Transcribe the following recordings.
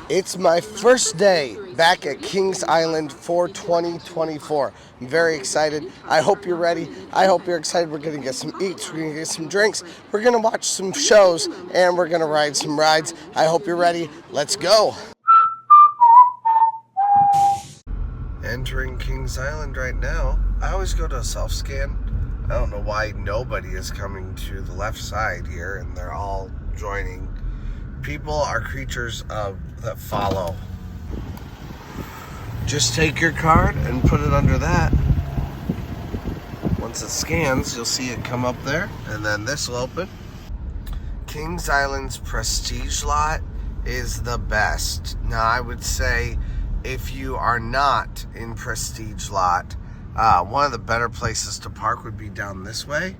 It's my first day back at Kings Island for 2024. I'm very excited. I hope you're ready. I hope you're excited. We're going to get some eats. We're going to get some drinks. We're going to watch some shows, and we're going to ride some rides. I hope you're ready. Let's go. Entering Kings Island right now. I always go to a self-scan. I don't know why nobody is coming to the left side here, and they're all joining. People are creatures that follow. Just take your card and put it under that. Once it scans, you'll see it come up there, and then this will open. Kings Island's Prestige lot is the best. Now, I would say if you are not in Prestige lot, one of the better places to park would be down this way.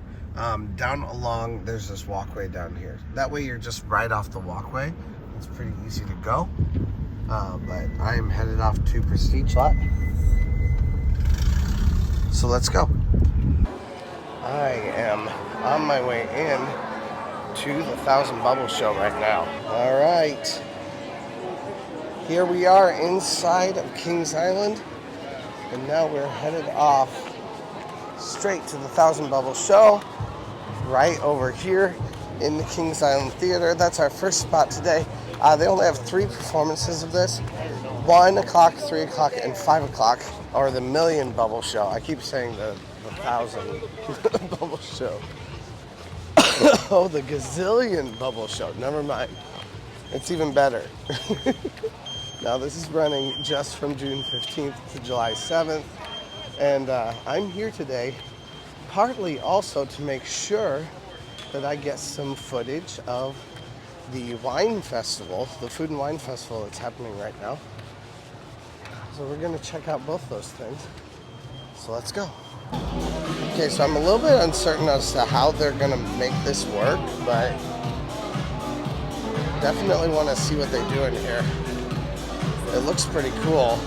Down along, there's this walkway down here. That way you're just right off the walkway. It's pretty easy to go. But I am headed off to Prestige lot. So let's go. I am on my way in to the 1000 Bubble Show right now. All right. Here we are inside of Kings Island. And now we're headed off straight to the 1000 Bubble Show. Right over here in the Kings Island Theater. That's our first spot today. They only have 3 performances of this. 1 o'clock, 3 o'clock, and 5 o'clock, or the Million Bubble Show. I keep saying the 1000 Bubble Show. Oh, the Gazillion Bubble Show. Never mind. It's even better. Now, this is running just from June 15th to July 7th. And I'm here today partly also to make sure that I get some footage of the wine festival, the food and wine festival that's happening right now. So we're going to check out both those things. So let's go. Okay, so I'm a little bit uncertain as to how they're going to make this work, but definitely want to see what they do in here. It looks pretty cool.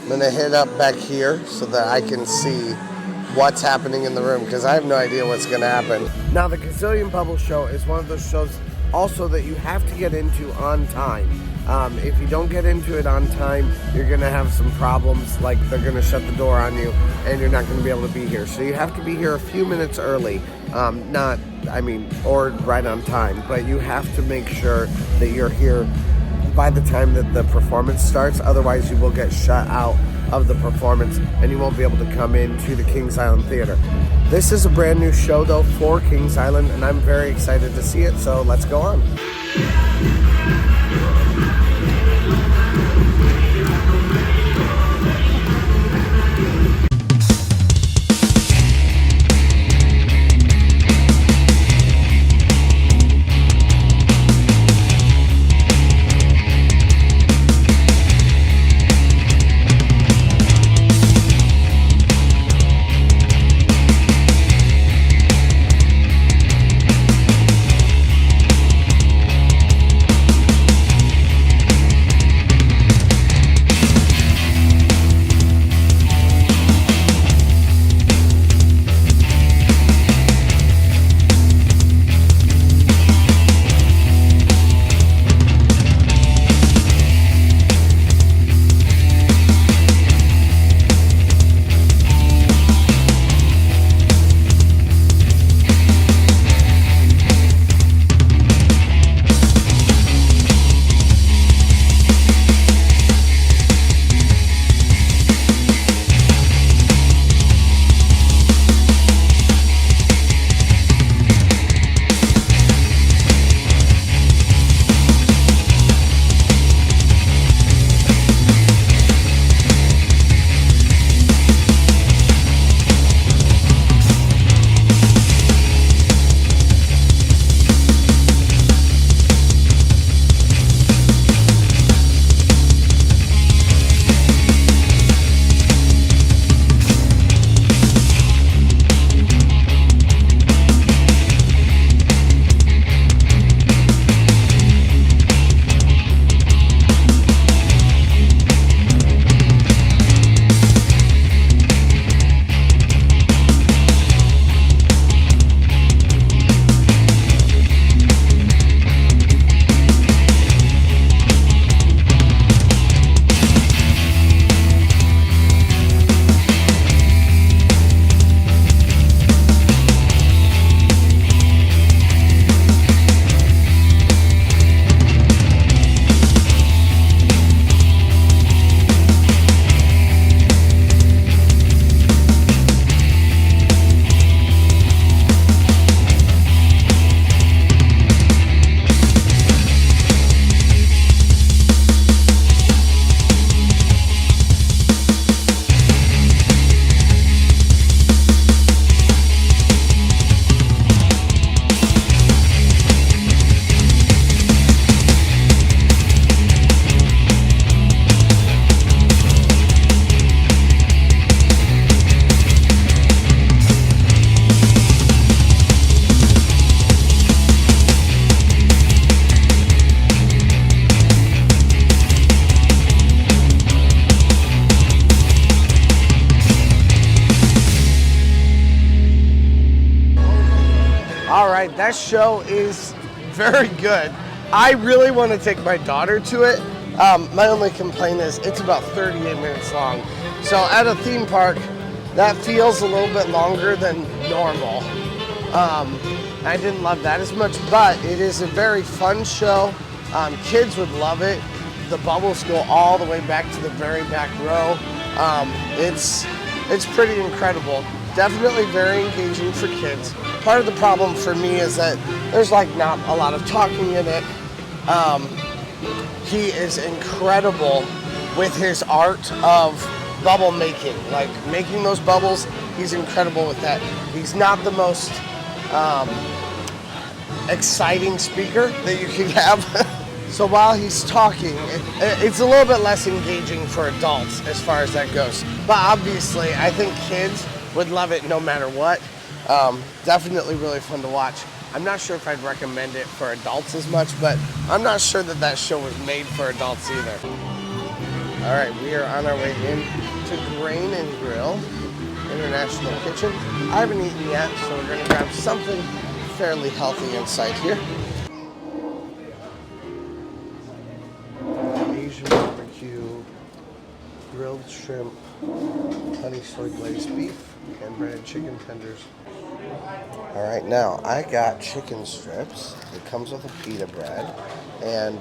I'm going to hit up back here so that I can see what's happening in the room, because I have no idea what's going to happen. Now, the Gazillion Bubble Show is one of those shows also that you have to get into on time. If you don't get into it on time, you're going to have some problems, like they're going to shut the door on you and you're not going to be able to be here. So you have to be here a few minutes early, or right on time, but you have to make sure that you're here by the time that the performance starts. Otherwise, you will get shut out of the performance and you won't be able to come into the Kings Island Theater. This is a brand new show though for Kings Island, and I'm very excited to see it, so let's go on. That show is very good. I really want to take my daughter to it. My only complaint is it's about 38 minutes long. So at a theme park, that feels a little bit longer than normal. I didn't love that as much, but it is a very fun show. Kids would love it. The bubbles go all the way back to the very back row. It's pretty incredible. Definitely very engaging for kids. Part of the problem for me is that there's like not a lot of talking in it. He is incredible with his art of bubble making, like making those bubbles. He's incredible with that. He's not the most exciting speaker that you can have. So while he's talking, it's a little bit less engaging for adults as far as that goes. But obviously, I think kids would love it no matter what. Definitely really fun to watch. I'm not sure if I'd recommend it for adults as much, but I'm not sure that that show was made for adults either. All right, we are on our way in to Grain and Grill International Kitchen. I haven't eaten yet, so we're gonna grab something fairly healthy inside here. Asian barbecue, grilled shrimp, honey soy glazed beef, and breaded chicken tenders. All right, now I got chicken strips. It comes with a pita bread, and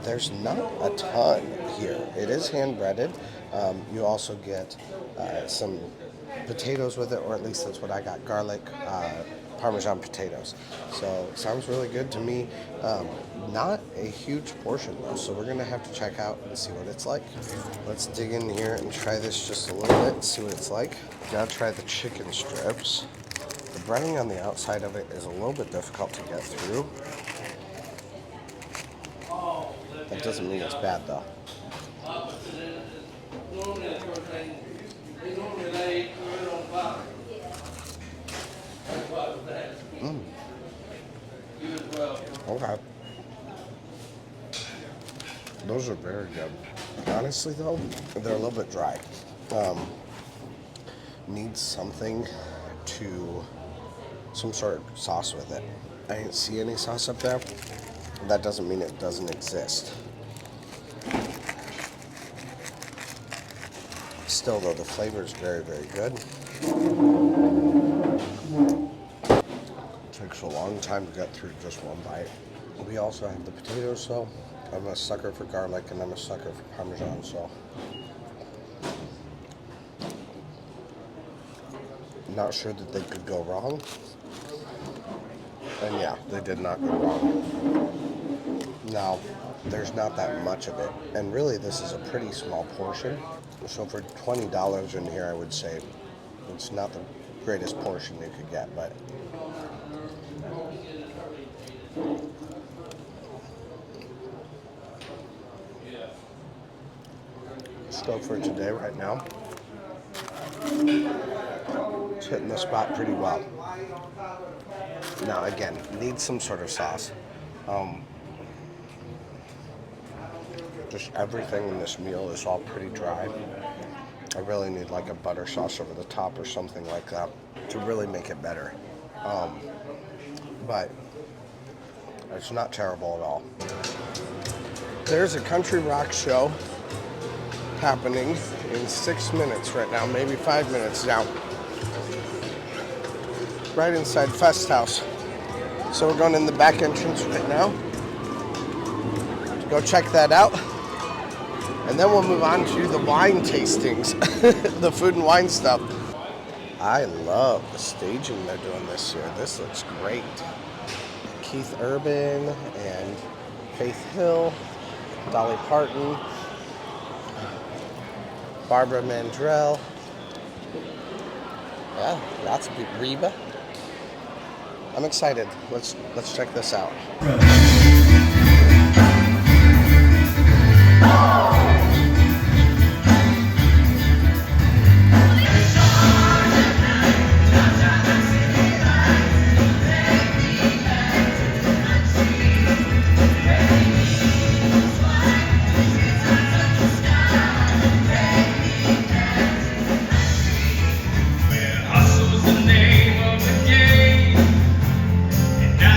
there's not a ton here. It is hand breaded. You also get some potatoes with it, or at least that's what I got, garlic, Parmesan potatoes. So it sounds really good to me. Not a huge portion though, so we're gonna have to check out and see what it's like. Let's dig in here and try this just a little bit and see what it's like. Gotta try the chicken strips. The breading on the outside of it is a little bit difficult to get through. That doesn't mean it's bad though. Okay. Those are very good. Honestly though, they're a little bit dry. Needs something to, some sort of sauce with it. I didn't see any sauce up there. That doesn't mean it doesn't exist. Still though, the flavor is very, very good. It takes a long time to get through just one bite. We also have the potatoes, so I'm a sucker for garlic and I'm a sucker for Parmesan, so. Not sure that they could go wrong. And yeah, they did not go wrong. Now, there's not that much of it. And really, this is a pretty small portion. So for $20 in here, I would say it's not the greatest portion you could get, but stove for today right now. It's hitting the spot pretty well. Now again, needs some sort of sauce. Just everything in this meal is all pretty dry. I really need like a butter sauce over the top or something like that to really make it better. But it's not terrible at all. There's a country rock show happening in 6 minutes right now, maybe 5 minutes now. Right inside Festhaus. So we're going in the back entrance right now to go check that out. And then we'll move on to the wine tastings, the food and wine stuff. I love the staging they're doing this year. This looks great. Keith Urban and Faith Hill, Dolly Parton, Barbara Mandrell. Yeah, lots of people. Reba. I'm excited. Let's check this out. Hustle's the name of the game, and now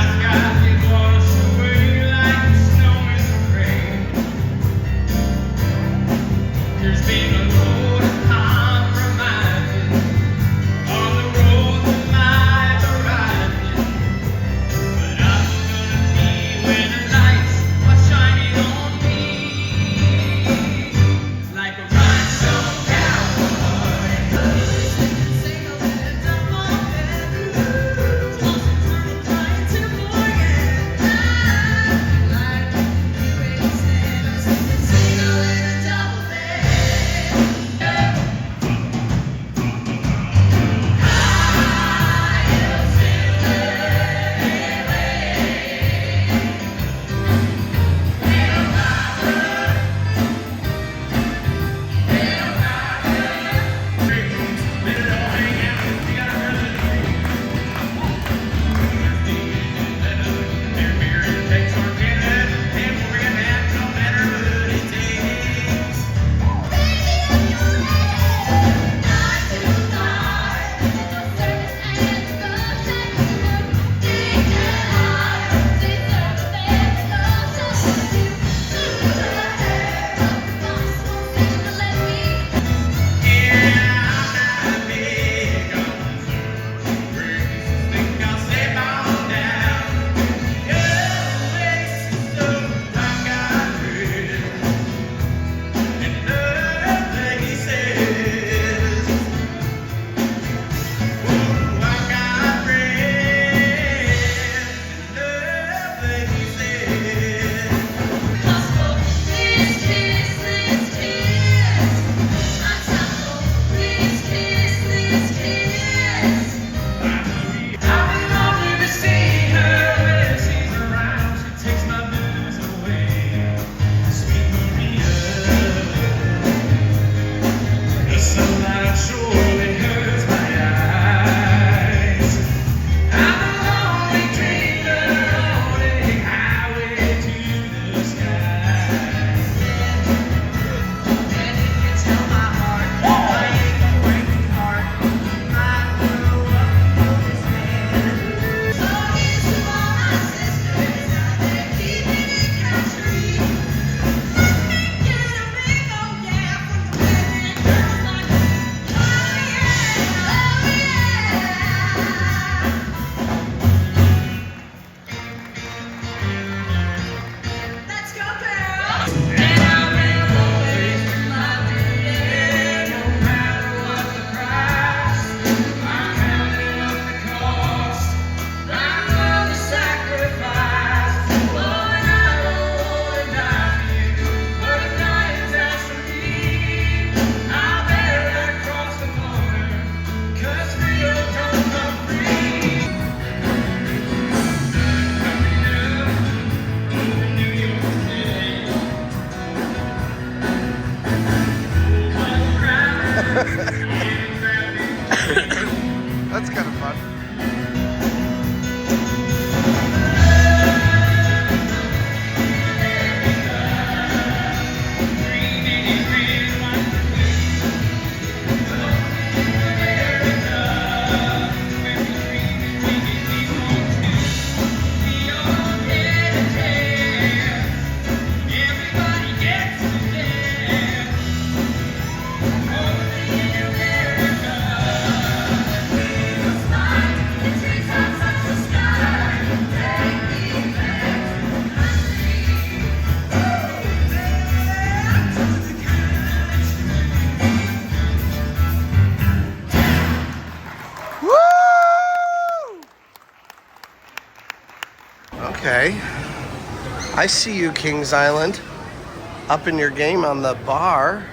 That's kind of fun. Okay, I see you, Kings Island, up in your game on the bar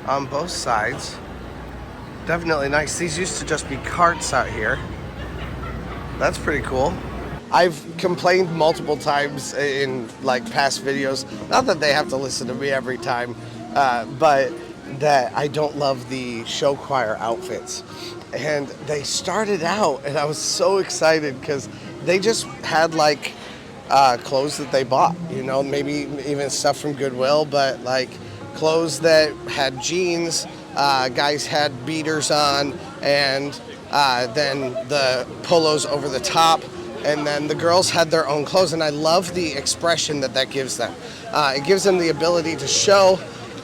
on both sides. Definitely nice. These used to just be carts out here. That's pretty cool. I've complained multiple times in like past videos, not that they have to listen to me every time, but that I don't love the show choir outfits. And they started out, and I was so excited because they just had like clothes that they bought, you know, maybe even stuff from Goodwill, but like clothes that had jeans, guys had beaters on, and then the polos over the top, and then the girls had their own clothes. And I love the expression that that gives them. It gives them the ability to show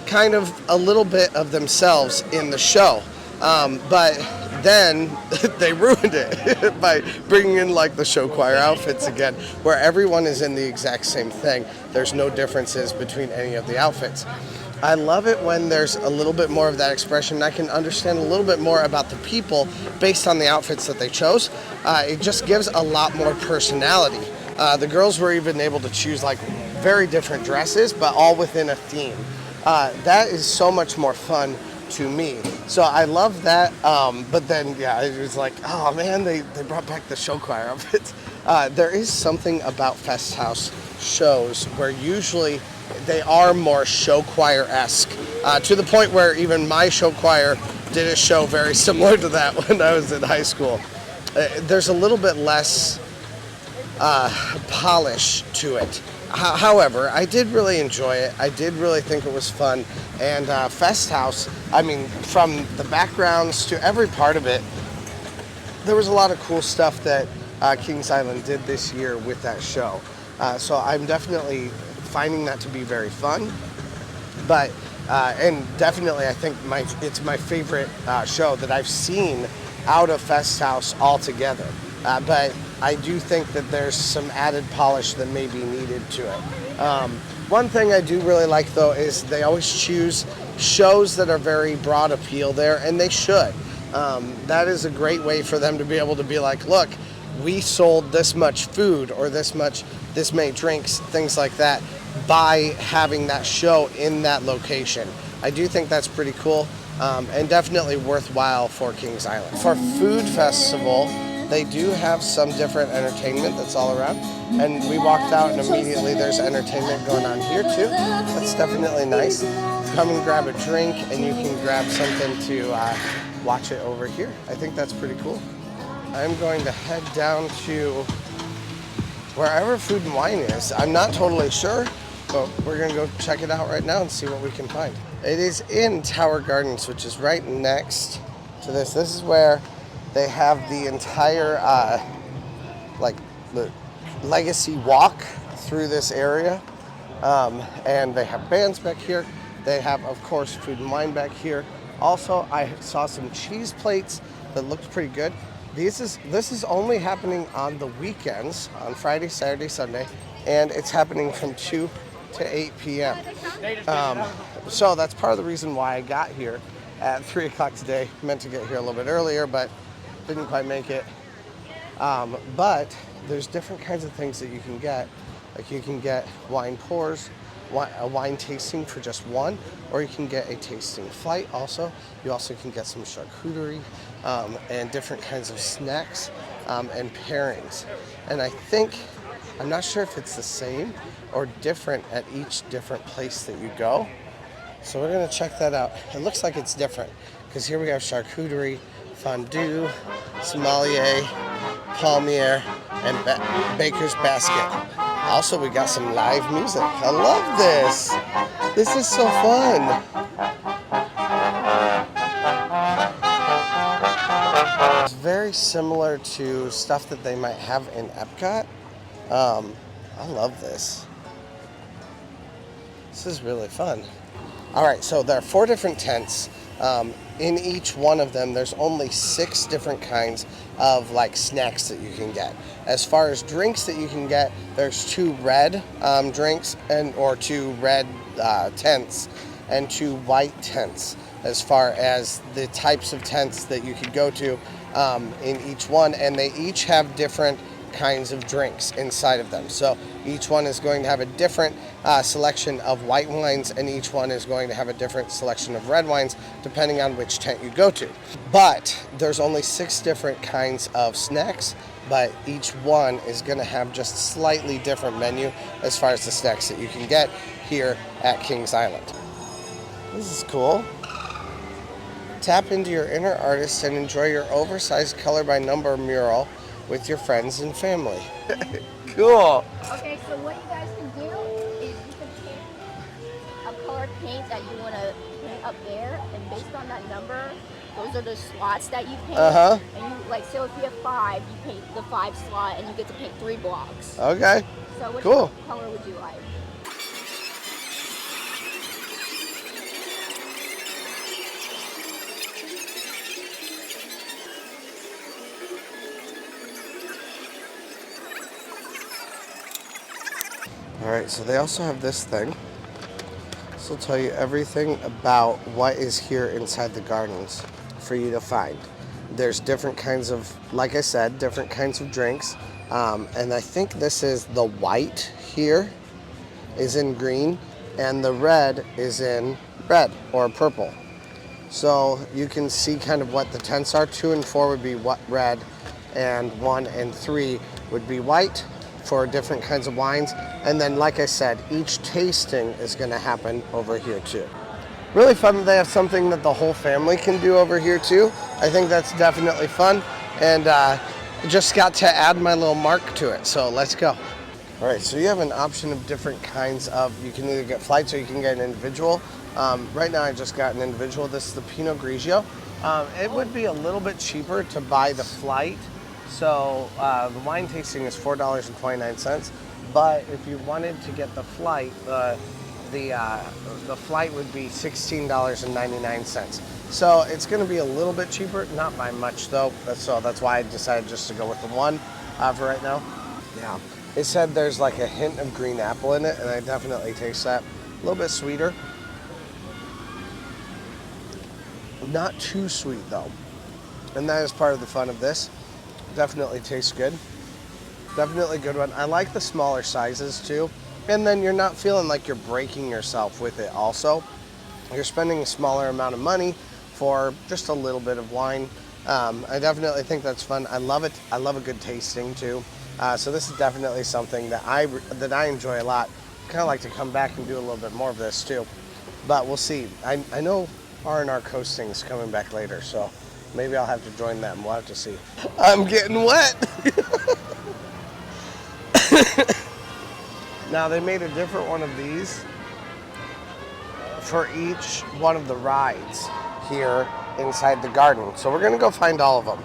kind of a little bit of themselves in the show, but then they ruined it by bringing in like the show choir outfits again, where everyone is in the exact same thing. There's no differences between any of the outfits. I love it when there's a little bit more of that expression. I can understand a little bit more about the people based on the outfits that they chose. It just gives a lot more personality. The girls were even able to choose like very different dresses, but all within a theme. That is so much more fun to me. So I love that, but then yeah, it was like, oh man, they brought back the show choir outfits. There is something about Festhaus shows where usually they are more show choir-esque, to the point where even my show choir did a show very similar to that when I was in high school. There's a little bit less polish to it. However, I did really enjoy it. I did really think it was fun. And Festhaus, I mean, from the backgrounds to every part of it, there was a lot of cool stuff that Kings Island did this year with that show. So I'm definitely finding that to be very fun. But, and definitely I think it's my favorite show that I've seen out of Festhaus altogether. But I do think that there's some added polish that may be needed to it. One thing I do really like though is they always choose shows that are very broad appeal there, and they should. That is a great way for them to be able to be like, look, we sold this much food or this many drinks, things like that, by having that show in that location. I do think that's pretty cool, and definitely worthwhile for Kings Island. For Food Festival, they do have some different entertainment that's all around. And we walked out and immediately there's entertainment going on here too. That's definitely nice. Come and grab a drink and you can grab something to watch it over here. I think that's pretty cool. I'm going to head down to wherever Food and Wine is. I'm not totally sure, but we're gonna go check it out right now and see what we can find. It is in Tower Gardens, which is right next to this. This is where they have the entire like the legacy walk through this area, and they have bands back here. They have, of course, Food and Wine back here. Also, I saw some cheese plates that looked pretty good. This is only happening on the weekends, on Friday, Saturday, Sunday, and it's happening from 2 to 8 p.m. So that's part of the reason why I got here at 3 o'clock today. Meant to get here a little bit earlier, but didn't quite make it. But there's different kinds of things that you can get. Like you can get wine pours, a wine tasting for just one, or you can get a tasting flight also. You also can get some charcuterie and different kinds of snacks and pairings. And I think, I'm not sure if it's the same or different at each different place that you go. So we're gonna check that out. It looks like it's different because here we have charcuterie, fondue, sommelier, palmier, and baker's basket. Also, we got some live music. I love this. This is so fun. It's very similar to stuff that they might have in Epcot. I love this. This is really fun. All right, so there are 4 different tents. In each one of them, there's only 6 different kinds of like snacks that you can get. As far as drinks that you can get, there's 2 red drinks or 2 red tents and 2 white tents. As far as the types of tents that you could go to in each one, and they each have different kinds of drinks inside of them. So each one is going to have a different selection of white wines, and each one is going to have a different selection of red wines depending on which tent you go to. But there's only 6 different kinds of snacks, but each one is going to have just slightly different menu as far as the snacks that you can get here at Kings Island. This is cool. Tap into your inner artist and enjoy your oversized color by number mural with your friends and family. Cool. Okay, so what you guys can do is you can pick a colored paint that you want to paint up there, and based on that number, those are the slots that you paint. And you, like, so if you have 5, you paint the 5 slot, and you get to paint 3 blocks. Okay. So which cool. color would you like? Alright, so they also have this thing. This will tell you everything about what is here inside the gardens for you to find. There's different kinds of, like I said, different kinds of drinks. And I think this is the white here is in green, and the red is in red or purple. So you can see kind of what the tents are. 2 and 4 would be red, and 1 and 3 would be white for different kinds of wines. And then, like I said, each tasting is going to happen over here too. Really fun that they have something that the whole family can do over here too. I think that's definitely fun, and just got to add my little mark to it, so let's go. All right, so you have an option of different kinds of, you can either get flights or you can get an individual. Right now I just got an individual. This is the Pinot Grigio. It would be a little bit cheaper to buy the flight. So the wine tasting is $4.29, but if you wanted to get the flight, the flight would be $16.99. So it's going to be a little bit cheaper, not by much though. That's why I decided just to go with the one for right now. Yeah, it said there's like a hint of green apple in it, and I definitely taste that. A little bit sweeter, not too sweet though, and that is part of the fun of this. Definitely tastes good. Definitely a good one. I like the smaller sizes too. And then you're not feeling like you're breaking yourself with it also. You're spending a smaller amount of money for just a little bit of wine. I definitely think that's fun. I love it. I love a good tasting too. So this is definitely something that I enjoy a lot. Kind of like to come back and do a little bit more of this too. But we'll see. I know R&R Coasting is coming back later, so maybe I'll have to join them. We'll have to see. I'm getting wet. Now they made a different one of these for each one of the rides here inside the garden. So we're gonna go find all of them.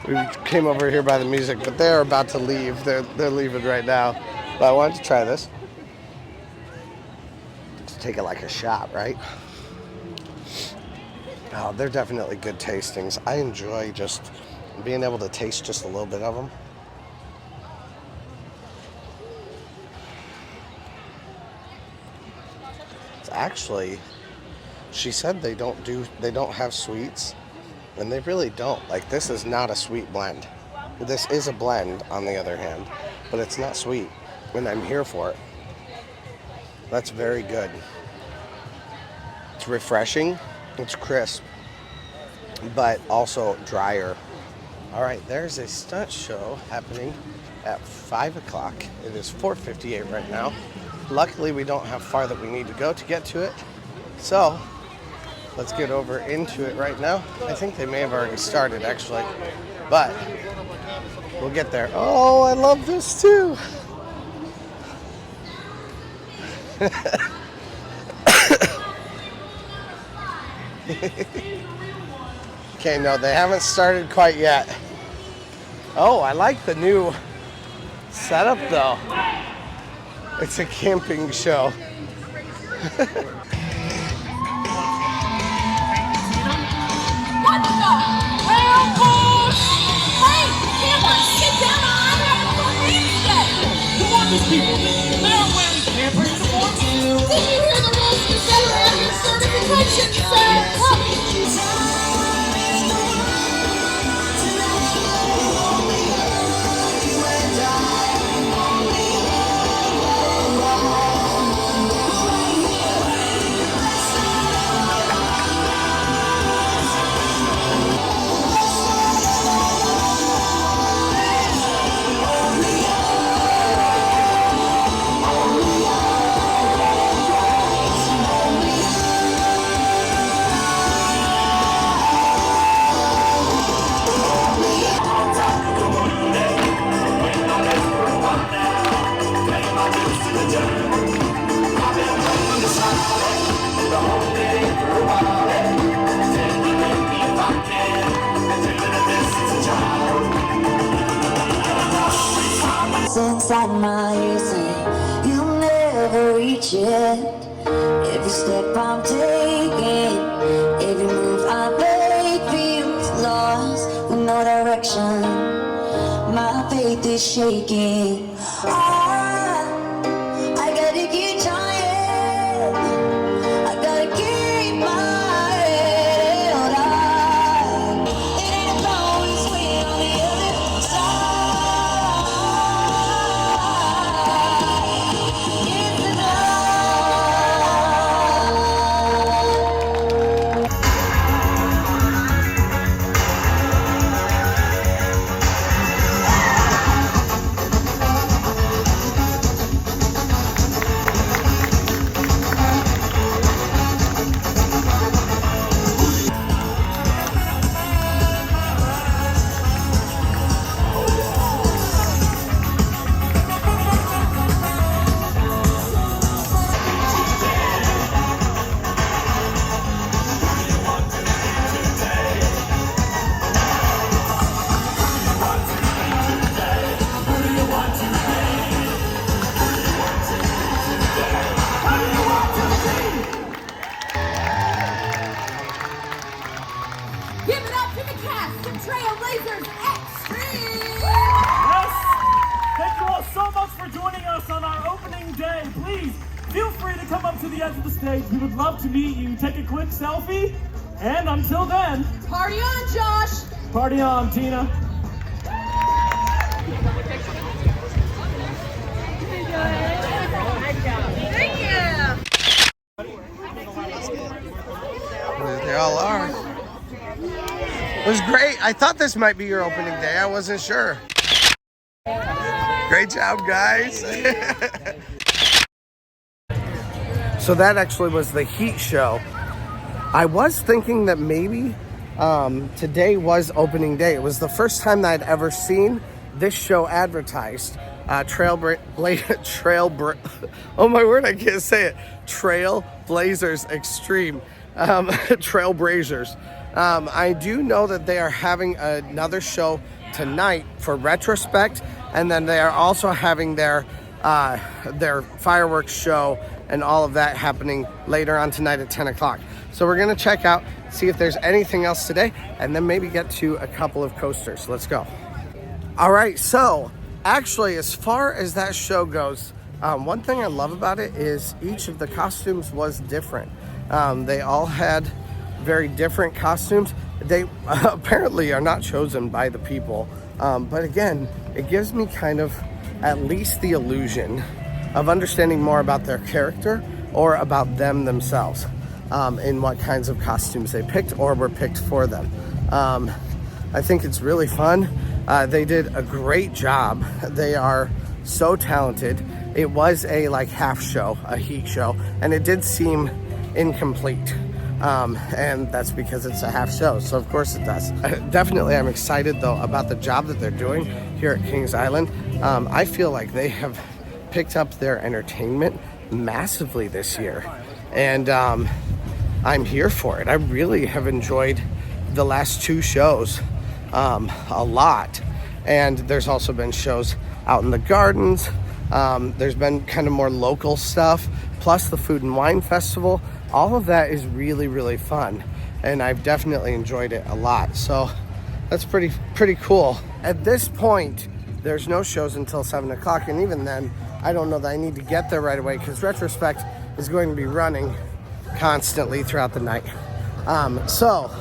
We came over here by the music, but they're about to leave. They're leaving right now. But I wanted to try this. Just take it like a shot, right? Oh, they're definitely good tastings. I enjoy just being able to taste just a little bit of them. It's actually, she said they don't have sweets, and they really don't. Like, this is not a sweet blend. This is a blend, on the other hand, but it's not sweet, and I'm here for it. That's very good. It's refreshing. It's crisp, but also drier. All right, there's a stunt show happening at 5 o'clock. It is 4:58 right now. Luckily, we don't have far that we need to go to get to it. So let's get over into it right now. I think they may have already started actually, but we'll get there. Oh, I love this too. Okay, no, they haven't started quite yet. Oh, I like the new setup though. It's a camping show. Inside my ears and you'll never reach it. Every step I'm taking, every move I make feels lost with no direction. My faith is shaking. I gotta keep trying. I gotta keep my head held high. It ain't about this way on the other side. Give it up to the cast of Trailblazers Extreme! Yes! Thank you all so much for joining us on our opening day. Please, feel free to come up to the edge of the stage. We would love to meet you. Take a quick selfie. And until then, Party on, Josh! party on, Tina. Thank you! There they all are. It was great. I thought this might be your opening day. I wasn't sure. Great job, guys. So that actually was the Heat show. I was thinking that maybe today was opening day. It was the first time that I'd ever seen this show advertised. Oh my word, I can't say it. Trailblazers Extreme. Trailblazers. I do know that they are having another show tonight for Retrospect, and then they are also having their fireworks show and all of that happening later on tonight at 10 o'clock. So we're gonna check out, see if there's anything else today, and then maybe get to a couple of coasters. Let's go. All right, so actually, as far as that show goes, one thing I love about it is each of the costumes was different. They all had very different costumes. They apparently are not chosen by the people, but again, it gives me kind of at least the illusion of understanding more about their character or about them themselves, in what kinds of costumes they picked or were picked for them. I think it's really fun. They did a great job. They are so talented. It was a like half show, a heat show, and it did seem incomplete. And that's because it's a half show, so of course it does. Definitely I'm excited though about the job that they're doing here at Kings Island. I feel like they have picked up their entertainment massively this year, and I'm here for it. I really have enjoyed the last 2 shows a lot, and there's also been shows out in the gardens. There's been kind of more local stuff, plus the Food and Wine Festival. All of that is really, really fun, and I've definitely enjoyed it a lot. So that's pretty cool. At this point, there's no shows until 7 o'clock, and even then, I don't know that I need to get there right away because Retrospect is going to be running constantly throughout the night. So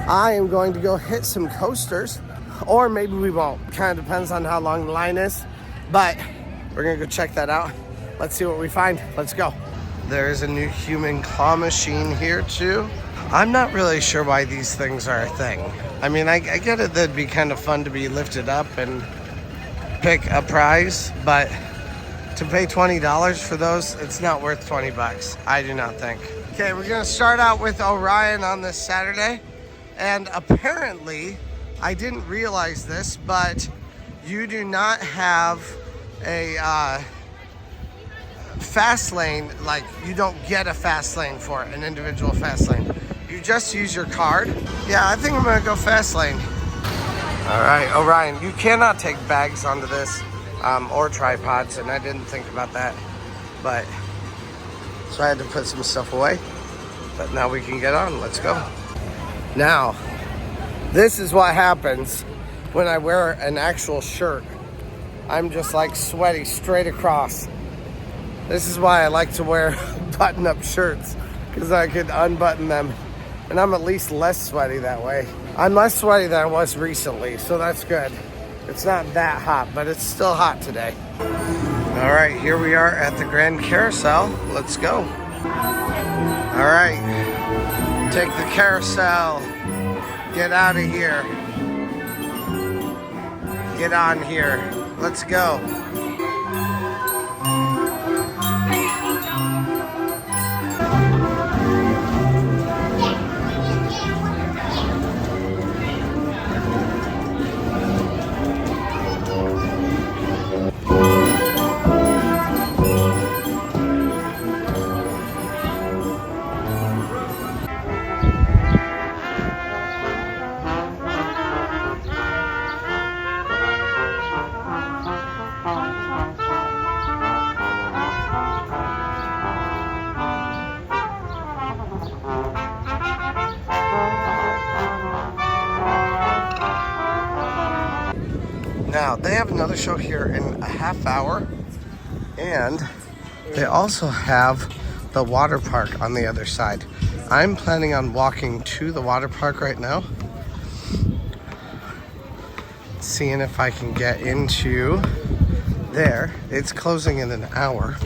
I am going to go hit some coasters, or maybe we won't. Kind of depends on how long the line is, but we're gonna go check that out. Let's see what we find. Let's go. There's a new human claw machine here too. I'm not really sure why these things are a thing. I mean, I get it, that'd be kind of fun to be lifted up and pick a prize, but to pay $20 for those, it's not worth 20 bucks. I do not think. Okay, we're gonna start out with Orion on this Saturday. And apparently, I didn't realize this, but you do not have a fast lane. Like, you don't get a fast lane for it, an individual fast lane. You just use your card. Yeah, I think I'm gonna go fast lane. All right, Orion, you cannot take bags onto this or tripods, and I didn't think about that, but so I had to put some stuff away, but now we can get on. Let's go. Now, this is what happens when I wear an actual shirt. I'm just like sweaty straight across. This is why I like to wear button-up shirts, because I could unbutton them, and I'm at least less sweaty that way. I'm less sweaty than I was recently, so that's good. It's not that hot, but it's still hot today. All right, here we are at the Grand Carousel. Let's go. All right, take the carousel. Get out of here. Get on here. Let's go. Now, they have another show here in a half hour, and they also have the water park on the other side. I'm planning on walking to the water park right now, seeing if I can get into there. It's closing in an hour.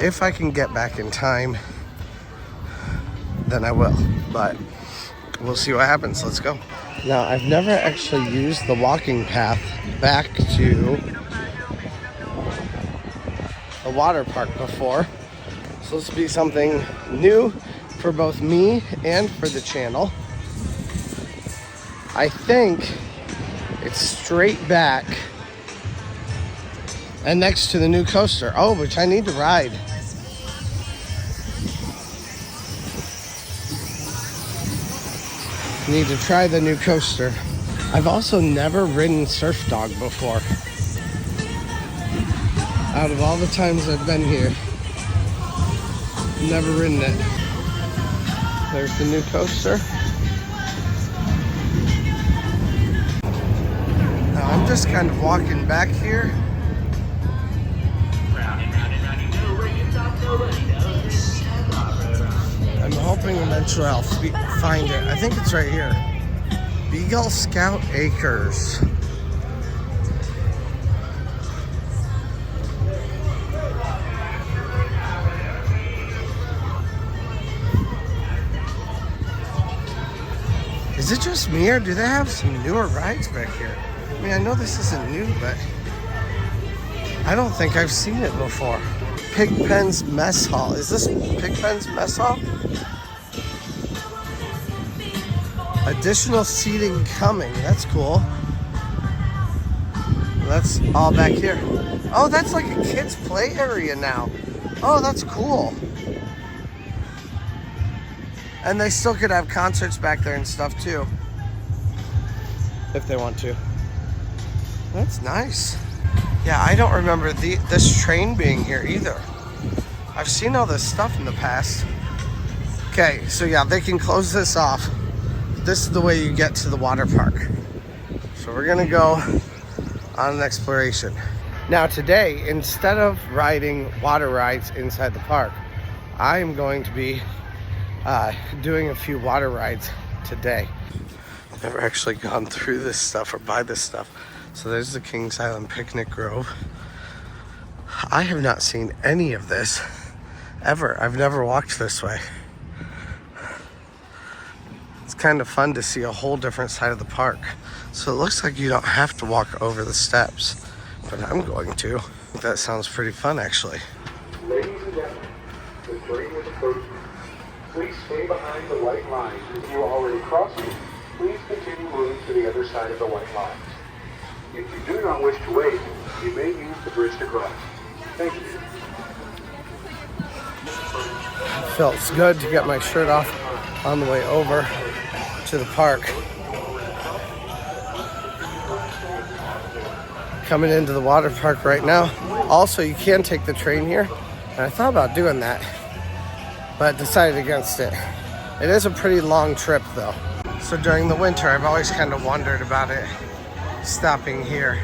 If I can get back in time, then I will, but we'll see what happens. Let's go. Now, I've never actually used the walking path back to the water park before, so this will be something new for both me and for the channel. I think it's straight back and next to the new coaster. Oh, which I need to ride. Need to try the new coaster. I've also never ridden Surf Dog before. Out of all the times I've been here, never ridden it. There's the new coaster. Now I'm just kind of walking back here. I'm hoping eventually I'll find it. I think it's right here. Beagle Scout Acres. Is it just me, or do they have some newer rides back here? I mean, I know this isn't new, but I don't think I've seen it before. Pigpen's Mess Hall. Is this Pigpen's Mess Hall? Additional seating coming. That's cool. That's all back here. Oh, that's like a kid's play area now. Oh, that's cool. And they still could have concerts back there and stuff too, if they want to. That's nice. Yeah, I don't remember this train being here either. I've seen all this stuff in the past. Okay, so yeah, they can close this off. This is the way you get to the water park. So we're gonna go on an exploration. Now today, instead of riding water rides inside the park, I am going to be doing a few water rides today. I've never actually gone through this stuff or by this stuff. So there's the Kings Island Picnic Grove. I have not seen any of this ever. I've never walked this way. It's kind of fun to see a whole different side of the park. So it looks like you don't have to walk over the steps, but I'm going to. That sounds pretty fun, actually. Ladies and gentlemen, the train is approaching. Please stay behind the white lines. If you are already crossing, please continue moving to the other side of the white lines. If you do not wish to wait, you may use the bridge to cross. Thank you. Feels good to get my shirt off on the way over to the park. Coming into the water park right now. Also, you can take the train here, and I thought about doing that, but decided against it. It is a pretty long trip though. So during the winter, I've always kind of wondered about it, stopping here.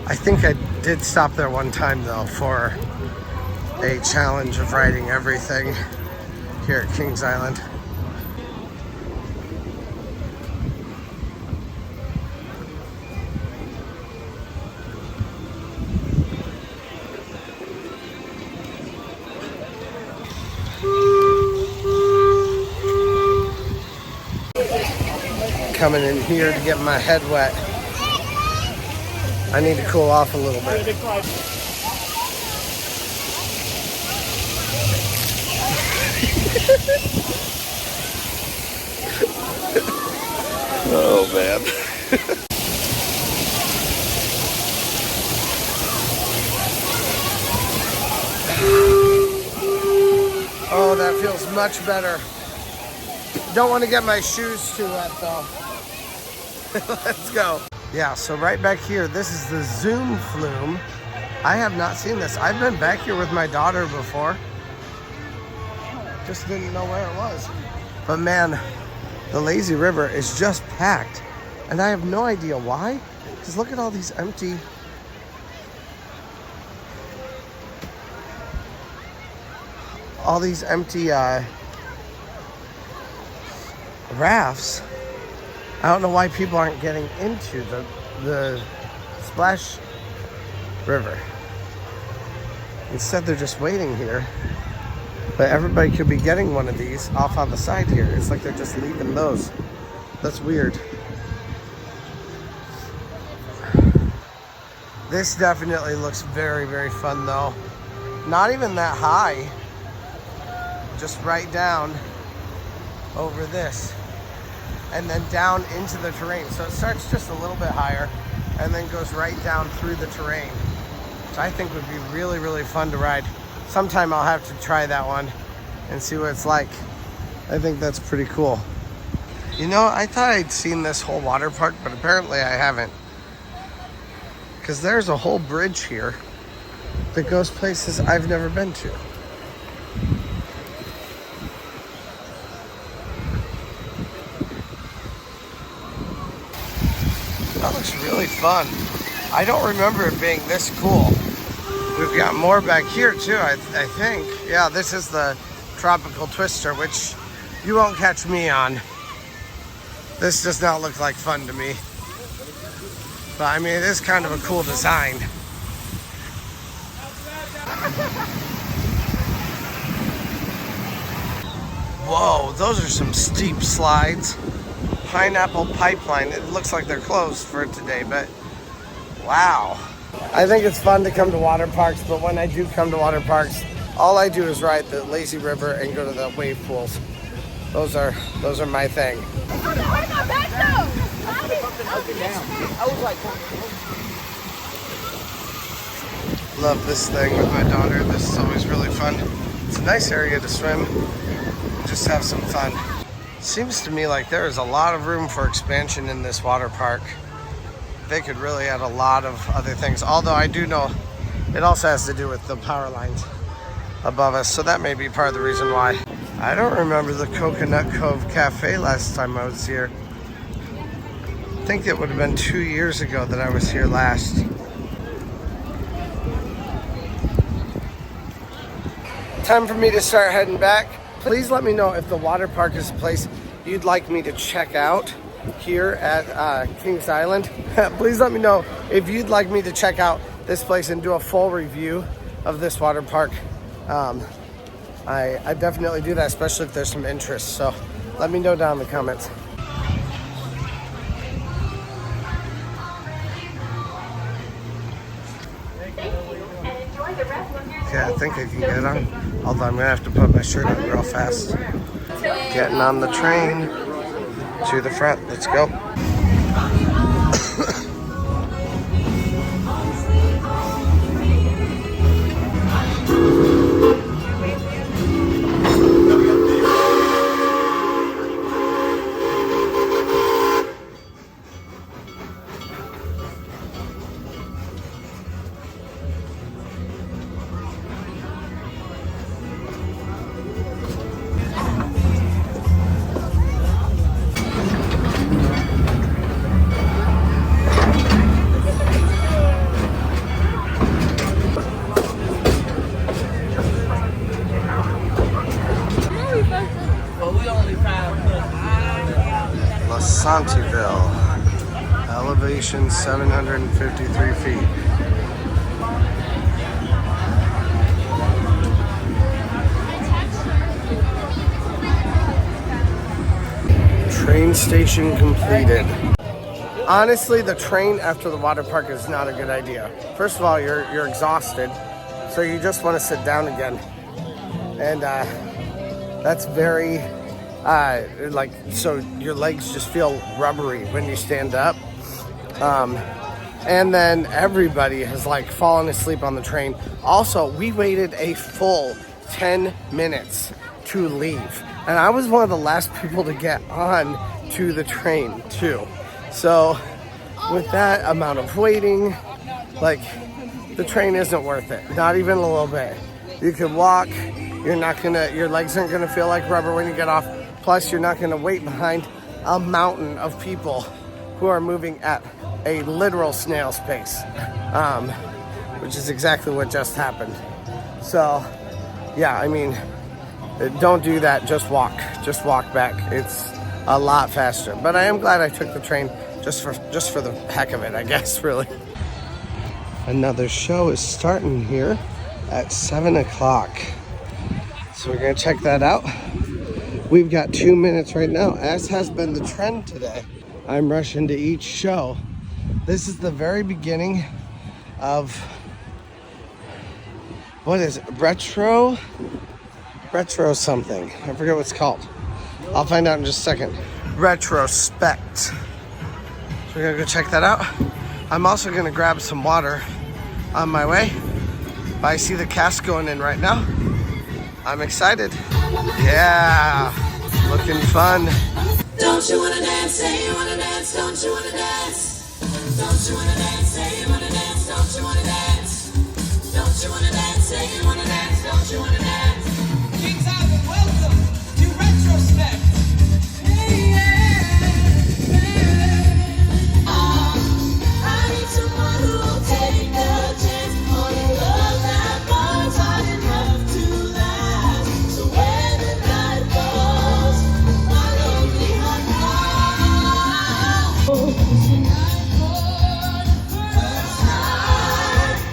I think I did stop there one time though for a challenge of riding everything here at Kings Island. Coming in here to get my head wet. I need to cool off a little bit. Oh man. Oh, that feels much better. Don't want to get my shoes too wet though. Let's go. Yeah, so right back here, this is the Zoom Flume. I have not seen this. I've been back here with my daughter before. Just didn't know where it was. But man, the lazy river is just packed. And I have no idea why. Because look at all these empty... rafts. I don't know why people aren't getting into the splash river. Instead, they're just waiting here. But everybody could be getting one of these off on the side here. It's like they're just leaving those. That's weird. This definitely looks very, very fun though. Not even that high. Just right down over this. And then down into the terrain. So it starts just a little bit higher and then goes right down through the terrain. Which I think would be really, really fun to ride. Sometime I'll have to try that one and see what it's like. I think that's pretty cool. You know, I thought I'd seen this whole water park, but apparently I haven't. Because there's a whole bridge here that goes places I've never been to. That looks really fun. I don't remember it being this cool. We've got more back here too, I think. Yeah, this is the Tropical Twister, which you won't catch me on. This does not look like fun to me. But I mean, it is kind of a cool design. Whoa, those are some steep slides. Pineapple Pipeline. It looks like they're closed for today, but wow. I think it's fun to come to water parks, but when I do come to water parks, all I do is ride the lazy river and go to the wave pools. Those are my thing. Love this thing with my daughter. This is always really fun. It's a nice area to swim. Just have some fun. Seems to me like there is a lot of room for expansion in this water park. They could really add a lot of other things. Although I do know it also has to do with the power lines above us. So that may be part of the reason why. I don't remember the Coconut Cove Cafe last time I was here. I think it would have been 2 years ago that I was here last. Time for me to start heading back. Please let me know if the water park is a place you'd like me to check out here at Kings Island. Please let me know if you'd like me to check out this place and do a full review of this water park. I definitely do that, especially if there's some interest. So let me know down in the comments. Okay, I think I can get on. Although I'm gonna have to put my shirt on real fast. Getting on the train to the front. Let's go. Santiville, elevation 753 feet. Train station completed. Honestly, the train after the water park is not a good idea. First of all, you're exhausted, so you just want to sit down again. And that's very so your legs just feel rubbery when you stand up. And then everybody has like fallen asleep on the train. Also, we waited a full 10 minutes to leave. And I was one of the last people to get on to the train too. So with that amount of waiting, like the train isn't worth it. Not even a little bit. You can walk, your legs aren't gonna feel like rubber when you get off. Plus, you're not going to wait behind a mountain of people who are moving at a literal snail's pace, which is exactly what just happened. So, yeah, I mean, don't do that. Just walk back. It's a lot faster. But I am glad I took the train just for the heck of it, I guess, really. Another show is starting here at 7 o'clock. So we're going to check that out. We've got 2 minutes right now, as has been the trend today. I'm rushing to each show. This is the very beginning of, what is it? Retro something. I forget what it's called. I'll find out in just a second. Retrospect. So we're gonna go check that out. I'm also gonna grab some water on my way. But I see the cast going in right now. I'm excited. Yeah, looking fun. Don't you wanna dance, say you wanna dance, don't you wanna dance? Don't you wanna dance, say you wanna dance, don't you wanna dance? Don't you wanna dance, say you wanna dance, don't you wanna dance? Kings Island, welcome to Retrospect. Hey, yeah, yeah. I need someone who will take a chance on a love that burns hot enough to last. So when the night falls, my lonely heart calls. Tonight for the first time.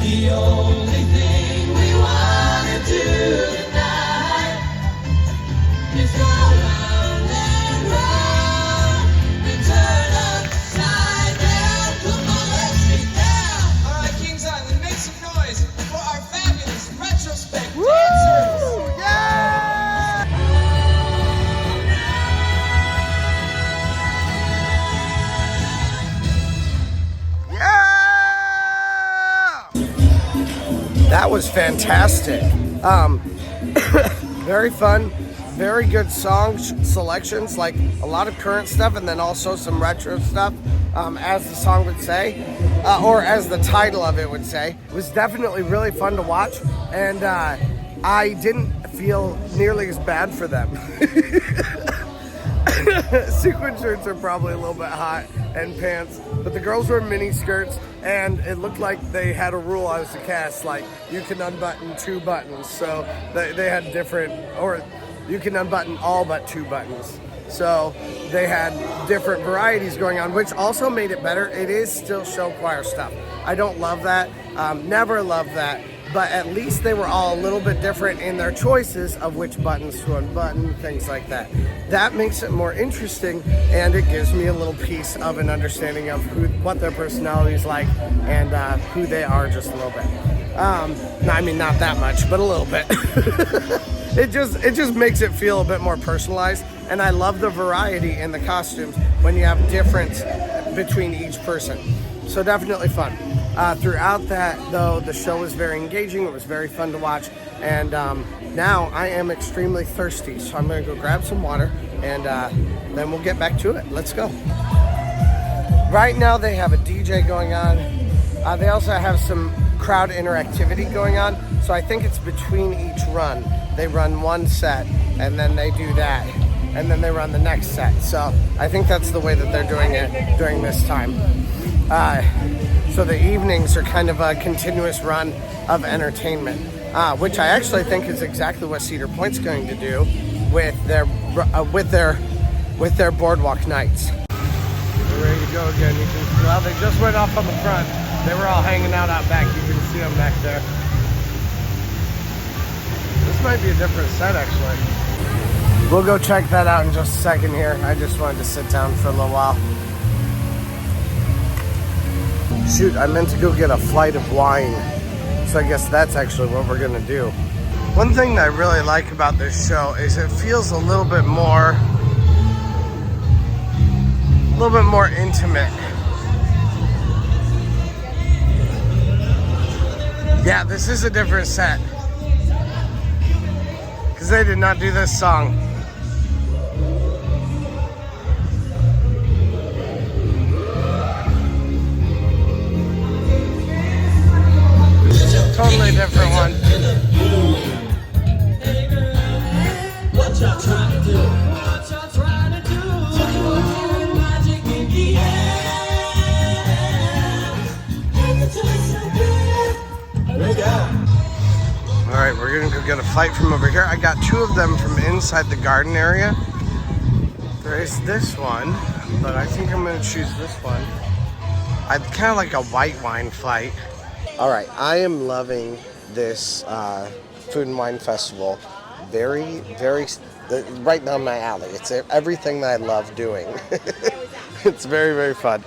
The only thing we wanna do tonight is go round and round and turn upside down. Come on, let's get down. All right, Kings Island, make some noise for our fabulous Retrospect dancers. That was fantastic. Very fun, very good song selections, like a lot of current stuff and then also some retro stuff, as the song would say, or as the title of it would say. It was definitely really fun to watch, and I didn't feel nearly as bad for them. Sequin shirts are probably a little bit hot, and pants, but the girls were in mini skirts, and it looked like they had a rule as a cast, like you can unbutton 2 buttons, so they had different, or you can unbutton all but 2 buttons. So they had different varieties going on, which also made it better. It is still show choir stuff. I don't love that, never loved that, but at least they were all a little bit different in their choices of which buttons to unbutton, things like that. That makes it more interesting, and it gives me a little piece of an understanding of what their personality is like and who they are just a little bit. I mean, not that much, but a little bit. It just makes it feel a bit more personalized, and I love the variety in the costumes when you have difference between each person. So definitely fun. Throughout that, though, the show was very engaging. It was very fun to watch, and now I am extremely thirsty, so I'm going to go grab some water, and then we'll get back to it. Let's go. Right now they have a DJ going on. They also have some crowd interactivity going on, so I think it's between each run. They run one set, and then they do that, and then they run the next set. So I think that's the way that they're doing it during this time. So the evenings are kind of a continuous run of entertainment, which I actually think is exactly what Cedar Point's going to do with their boardwalk nights. They're ready to go again. You can, well, they just went off on the front. They were all hanging out back. You can see them back there. This might be a different set, actually. We'll go check that out in just a second here. I just wanted to sit down for a little while. Shoot, I meant to go get a flight of wine. So I guess that's actually what we're gonna do. One thing that I really like about this show is it feels a little bit more intimate. Yeah, this is a different set, because they did not do this song. Totally different one. What y'all trying to do? What y'all trying to do? Magic in the air. All right, we're gonna go get a flight from over here. I got 2 of them from inside the garden area. There is this one, but I think I'm gonna choose this one. I'd kind of like a white wine flight. All right, I am loving this food and wine festival. Very, very, right down my alley. It's everything that I love doing. It's very, very fun.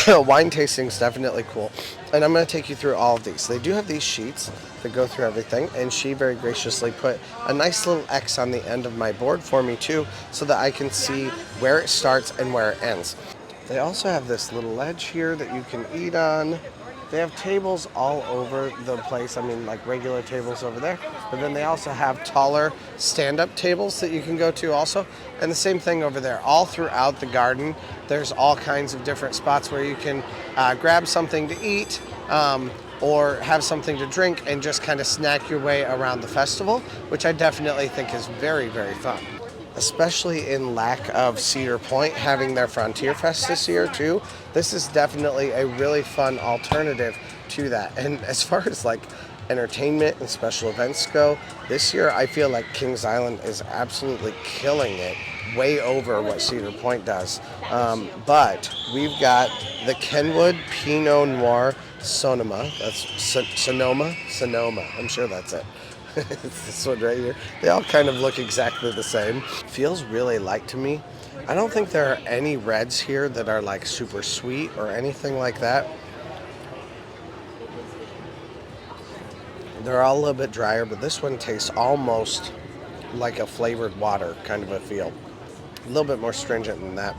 Wine tasting is definitely cool. And I'm going to take you through all of these. They do have these sheets that go through everything, and she very graciously put a nice little X on the end of my board for me too, so that I can see where it starts and where it ends. They also have this little ledge here that you can eat on. They have tables all over the place. I mean, like regular tables over there. But then they also have taller stand-up tables that you can go to also. And the same thing over there. All throughout the garden, there's all kinds of different spots where you can grab something to eat or have something to drink and just kind of snack your way around the festival, which I definitely think is very, very fun. Especially in lack of Cedar Point having their Frontier Fest this year too. This is definitely a really fun alternative to that. And as far as like entertainment and special events go, this year I feel like Kings Island is absolutely killing it, way over what Cedar Point does. But we've got the Kenwood Pinot Noir Sonoma. That's Sonoma? Sonoma. I'm sure that's it. It's this one right here. They all kind of look exactly the same. Feels really light to me. I don't think there are any reds here that are like super sweet or anything like that. They're all a little bit drier, but this one tastes almost like a flavored water kind of a feel. A little bit more stringent than that,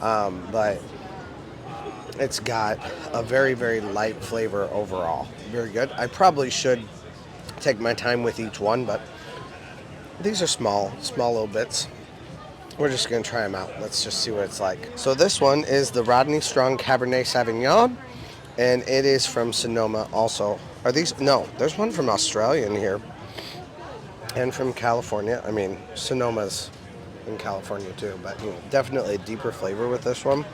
but it's got a very, very light flavor overall. Very good. I probably should take my time with each one, but these are small little bits. We're just going to try them out. Let's just see what it's like. So this one is the Rodney Strong Cabernet Sauvignon, and it is from Sonoma also. Are these? No, there's one from Australia in here, and from California. I mean, Sonoma's in California too, but you know, definitely a deeper flavor with this one.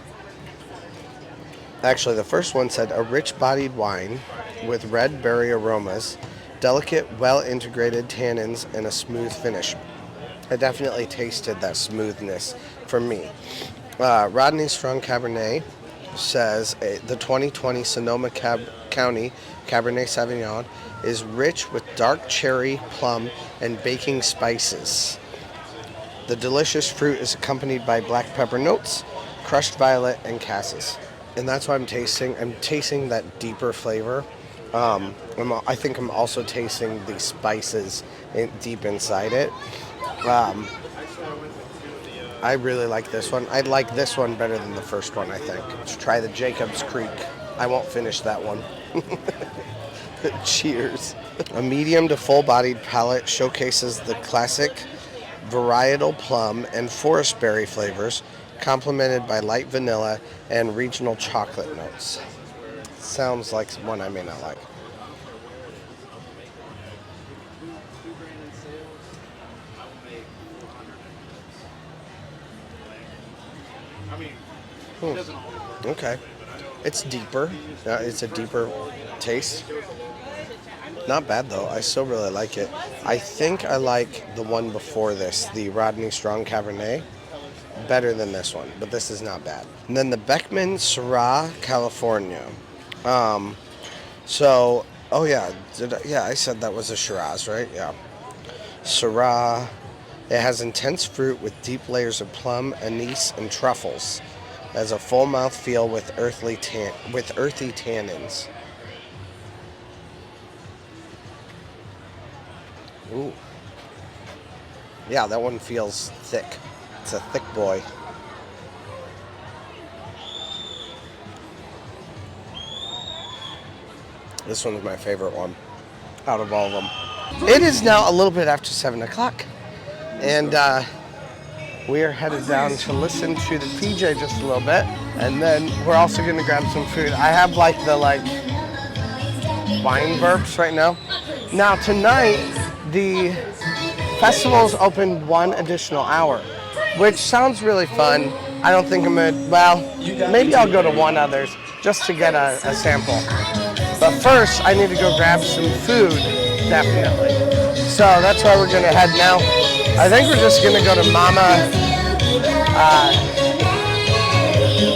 Actually, the first one said a rich-bodied wine with red berry aromas, delicate, well-integrated tannins, and a smooth finish. I definitely tasted that smoothness for me. Rodney Strong Cabernet says the 2020 Sonoma County Cabernet Sauvignon is rich with dark cherry, plum, and baking spices. The delicious fruit is accompanied by black pepper notes, crushed violet, and cassis. And that's what I'm tasting. I'm tasting that deeper flavor. I think I'm also tasting the spices deep inside it. I really like this one. I like this one better than the first one, I think. Let's try the Jacob's Creek. I won't finish that one. Cheers. A medium to full-bodied palate showcases the classic varietal plum and forest berry flavors, complemented by light vanilla and regional chocolate notes. Sounds like one I may not like. Okay. It's deeper. It's a deeper taste. Not bad though. I still really like it. I think I like the one before this, the Rodney Strong Cabernet, better than this one, but this is not bad. And then the Beckman Syrah California. Oh yeah, I said that was a Shiraz, right? Yeah. Syrah. It has intense fruit with deep layers of plum, anise, and truffles. It has a full mouth feel with earthy tannins. Ooh. Yeah, that one feels thick. It's a thick boy. This one's my favorite one out of all of them. It is now a little bit after 7 o'clock, and we are headed down to listen to the PJ just a little bit, and then we're also going to grab some food. I have like the wine burps right now. Now tonight, the festival's opened 1 additional hour, which sounds really fun. I don't think I'm going to, well, maybe I'll go to 1 others just to get a sample. But first, I need to go grab some food, definitely. So that's where we're going to head now. I think we're just going to go to Mama,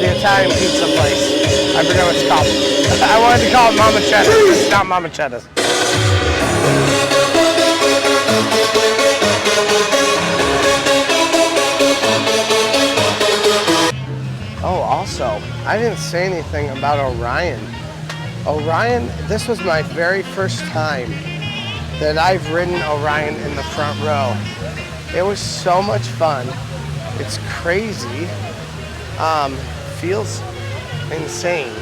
the Italian pizza place. I forgot what it's called. I wanted to call it Mama Chedda's, but it's not Mama Chedda's. Oh, also, I didn't say anything about Orion. Orion, this was my very first time that I've ridden Orion in the front row. It was so much fun. It's crazy. Feels insane.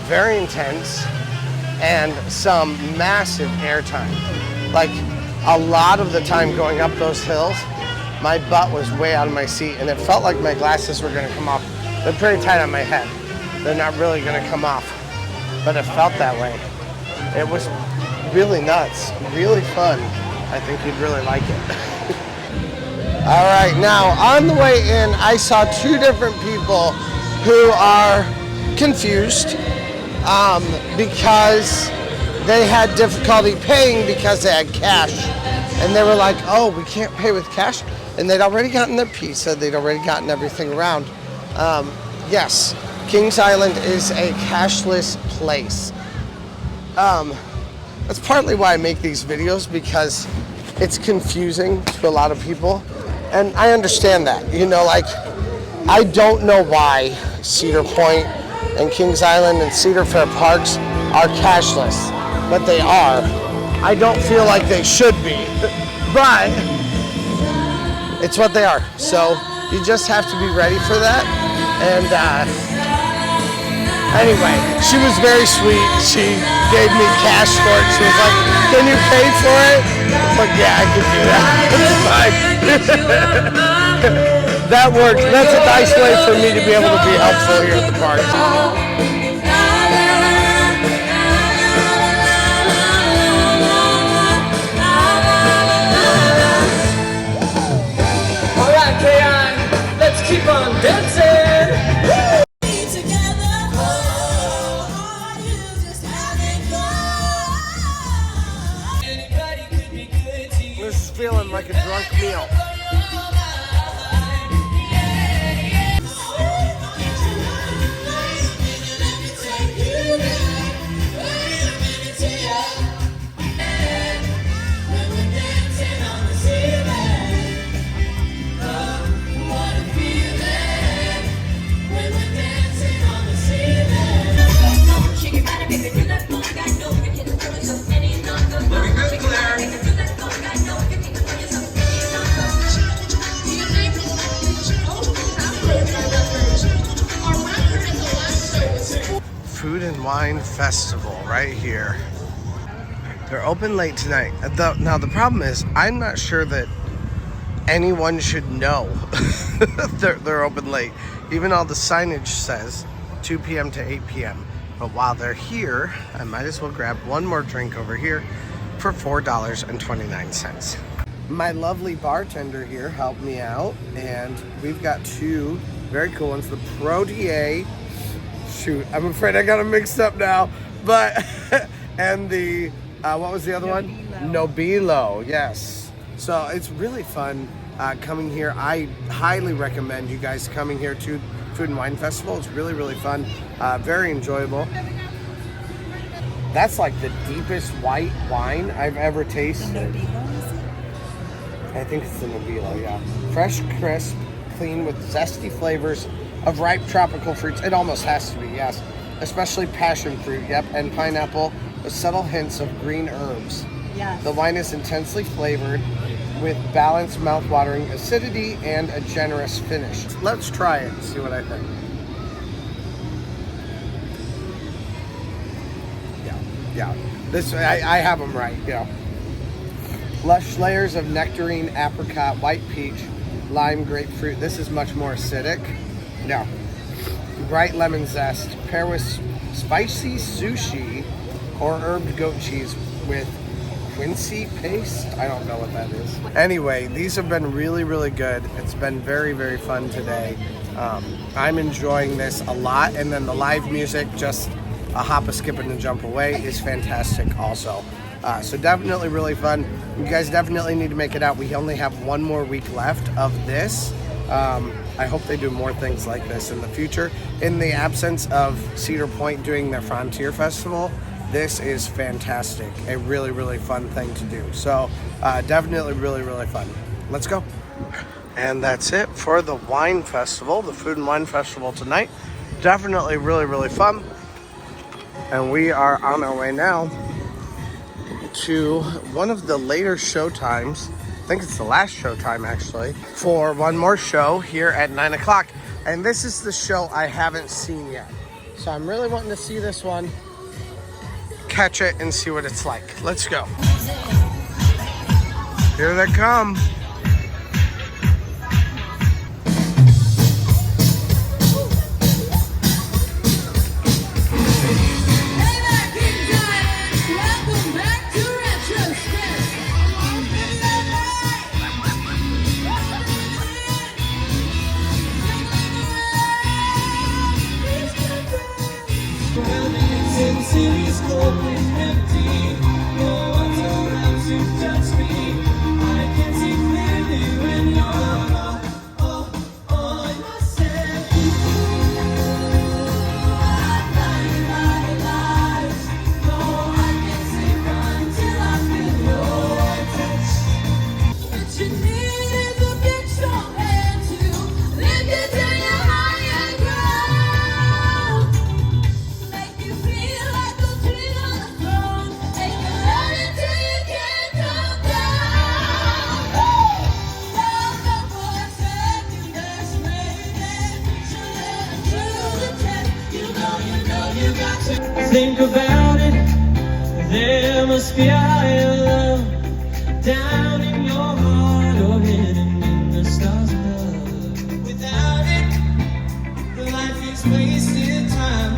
Very intense, and some massive airtime. Like, a lot of the time going up those hills, my butt was way out of my seat, and it felt like my glasses were gonna come off. They're pretty tight on my head. They're not really gonna come off, but it felt that way. It was really nuts, really fun. I think you'd really like it. All right, now on the way in, I saw two different people who are confused because they had difficulty paying because they had cash. And they were like, oh, we can't pay with cash. And they'd already gotten their pizza. They'd already gotten everything around. Yes, Kings Island is a cashless place. That's partly why I make these videos, because it's confusing to a lot of people. And I understand that. You know, like, I don't know why Cedar Point and Kings Island and Cedar Fair parks are cashless, but they are. I don't feel like they should be, but it's what they are. So you just have to be ready for that. And anyway, she was very sweet. She gave me cash for it. She was like, can you pay for it? I'm like, yeah, I can do that. It's fine. That works. That's a nice way for me to be able to be helpful here at the park. Let's keep on dancing. This is feeling like a drunk meal. Food and Wine Festival right here. They're open late tonight. Now the problem is, I'm not sure that anyone should know they're open late. Even all the signage says 2 p.m. to 8 p.m. But while they're here, I might as well grab one more drink over here for $4.29. My lovely bartender here helped me out, and we've got two very cool ones. The Protier, shoot, I'm afraid I got them mixed up now, but, and the, what was the other one? Nobilo, yes. So it's really fun coming here. I highly recommend you guys coming here to Food and Wine Festival. It's really, really fun, very enjoyable. That's like the deepest white wine I've ever tasted. I think it's the Nobilo, yeah. Fresh, crisp, clean with zesty flavors of ripe tropical fruits. It almost has to be, yes. Especially passion fruit, yep, and pineapple with subtle hints of green herbs. Yes. The wine is intensely flavored with balanced mouth-watering acidity and a generous finish. Let's try it and see what I think. Yeah. This, I have them right, yeah. Lush layers of nectarine, apricot, white peach, lime, grapefruit. This is much more acidic. No. Bright lemon zest. Pair with spicy sushi or herbed goat cheese with quincy paste. I don't know what that is. Anyway, these have been really, really good. It's been very, very fun today. I'm enjoying this a lot. And then the live music, just a hop, a skip, and a jump away, is fantastic also. So definitely really fun. You guys definitely need to make it out. We only have one more week left of this. I hope they do more things like this in the future. In the absence of Cedar Point doing their Frontier Festival, this is fantastic. A really, really fun thing to do. So definitely really, really fun. Let's go. And that's it for the wine festival, the Food and Wine Festival tonight. definitely really, really fun. And we are on our way now to one of the later show times. I think it's the last show time actually, for one more show here at 9 o'clock. And this is the show I haven't seen yet. So I'm really wanting to see this one, catch it, and see what it's like. Let's go. Here they come. Welcome back to Retrospect. Cities cold and empty. No one's around to touch me. I can see clearly when you're on yourself. I'm blinded by the lights. No, I can't sleep until I feel your touch. What you need is a big strong hand to lift you to your higher ground. Make you feel like a queen on the throne. Take you run until you can't come down. Love the voice that you just made it. Should let through the test. You know you got to. Think about it. There must be a higher love down in your heart or hidden in the stars above. Without it, life is wasted time.